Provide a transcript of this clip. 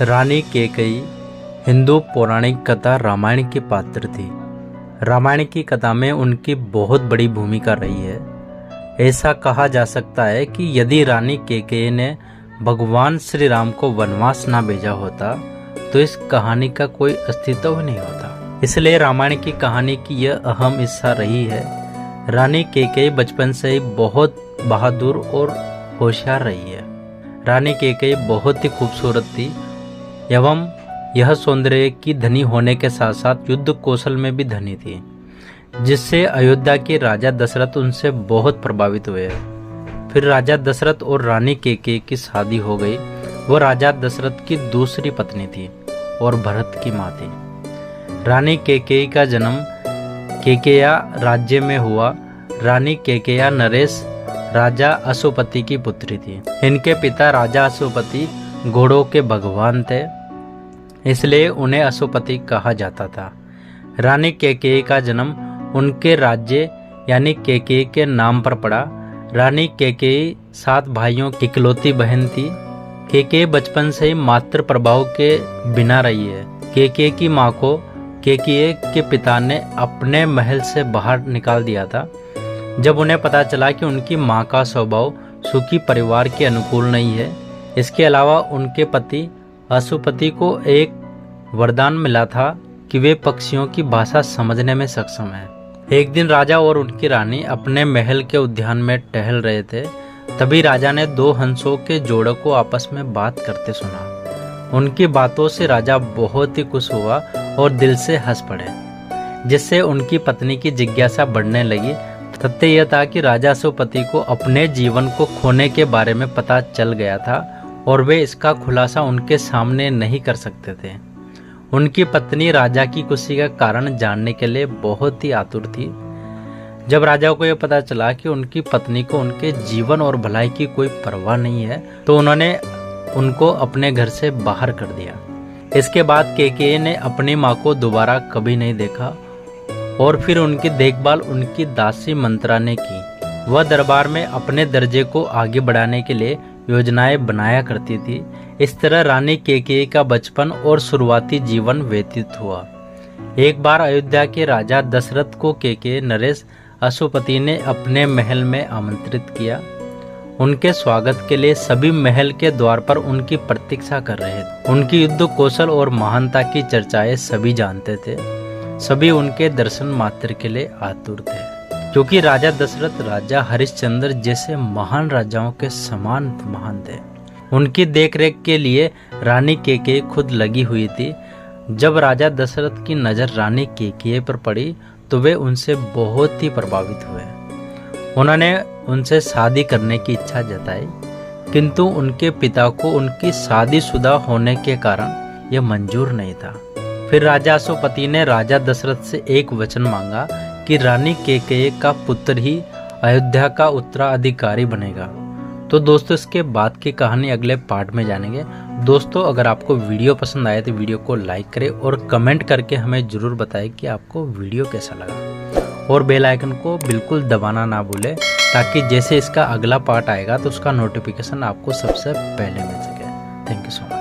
रानी कैकेयी हिंदू पौराणिक कथा रामायण की पात्र थी। रामायण की कथा में उनकी बहुत बड़ी भूमिका रही है। ऐसा कहा जा सकता है कि यदि रानी कैकेयी ने भगवान श्री राम को वनवास ना भेजा होता तो इस कहानी का कोई अस्तित्व ही नहीं होता। इसलिए रामायण की कहानी की यह अहम हिस्सा रही है। रानी कैकेयी बचपन से ही बहुत बहादुर और होशियार रही है। रानी कैकेयी बहुत ही खूबसूरत थी एवं यह सौंदर्य की धनी होने के साथ साथ युद्ध कौशल में भी धनी थी, जिससे अयोध्या के राजा दशरथ उनसे बहुत प्रभावित हुए। फिर राजा दशरथ और रानी कैकेयी की शादी हो गई। वो राजा दशरथ की दूसरी पत्नी थी और भरत की माँ थी। रानी कैकेयी का जन्म कैकेया राज्य में हुआ। रानी कैकेया नरेश राजा अश्वपति की पुत्री थी। इनके पिता राजा अश्वपति घोड़ों के भगवान थे, इसलिए उन्हें अश्वपति कहा जाता था। रानी कैकेयी का जन्म उनके राज्य यानी कैकेयी के नाम पर पड़ा। रानी कैकेयी 7 भाइयों की इकलौती बहन थी। कैकेयी बचपन से ही मातृ प्रभाव के बिना रही है। कैकेयी की माँ को कैकेयी के पिता ने अपने महल से बाहर निकाल दिया था जब उन्हें पता चला कि उनकी माँ का स्वभाव सुखी परिवार के अनुकूल नहीं है। इसके अलावा उनके पति अश्वपति को एक वरदान मिला था कि वे पक्षियों की भाषा समझने में सक्षम है। एक दिन राजा और उनकी रानी अपने महल के उद्यान में टहल रहे थे। तभी राजा ने 2 हंसों के जोड़ों को आपस में बात करते सुना। उनकी बातों से राजा बहुत ही खुश हुआ और दिल से हंस पड़े, जिससे उनकी पत्नी की जिज्ञासा बढ़ने लगी। तथ्य यह था कि राजा अश्वपति को अपने जीवन को खोने के बारे में पता चल गया था और वे इसका खुलासा उनके सामने नहीं कर सकते थे। उनकी पत्नी राजा की खुशी का कारण जानने के लिए बहुत ही आतुर थी। जब राजा को यह पता चला कि उनकी पत्नी को उनके जीवन और भलाई की कोई परवाह नहीं है तो उन्होंने उनको अपने घर से बाहर कर दिया। इसके बाद कैकेयी ने अपनी माँ को दोबारा कभी नहीं देखा और फिर उनकी देखभाल उनकी दासी मंत्रा ने की। वह दरबार में अपने दर्जे को आगे बढ़ाने के लिए योजनाएं बनाया करती थी। इस तरह रानी कैकेयी का बचपन और शुरुआती जीवन व्यतीत हुआ। एक बार अयोध्या के राजा दशरथ को कैकेयी नरेश अश्वपति ने अपने महल में आमंत्रित किया। उनके स्वागत के लिए सभी महल के द्वार पर उनकी प्रतीक्षा कर रहे थे। उनकी युद्ध कौशल और महानता की चर्चाएं सभी जानते थे। सभी उनके दर्शन मात्र के लिए आतुर थे, क्योंकि राजा दशरथ राजा हरिश्चंद्र जैसे महान राजाओं के समान महान थे। उनकी देखरेख के लिए रानी कैकेयी खुद लगी हुई थी। जब राजा दशरथ की नज़र रानी कैकेयी पर पड़ी तो वे उनसे बहुत ही प्रभावित हुए। उन्होंने उनसे शादी करने की इच्छा जताई, किंतु उनके पिता को उनकी शादीशुदा होने के कारण यह मंजूर नहीं था। फिर राजा अश्वपति ने राजा दशरथ से एक वचन मांगा कि रानी कैकेयी का पुत्र ही अयोध्या का उत्तराधिकारी बनेगा। तो दोस्तों, इसके बाद की कहानी अगले पार्ट में जानेंगे। दोस्तों, अगर आपको वीडियो पसंद आए तो वीडियो को लाइक करें और कमेंट करके हमें जरूर बताएं कि आपको वीडियो कैसा लगा, और बेल आइकन को बिल्कुल दबाना ना भूलें ताकि जैसे इसका अगला पार्ट आएगा तो उसका नोटिफिकेशन आपको सबसे पहले मिल सके। Thank you so much.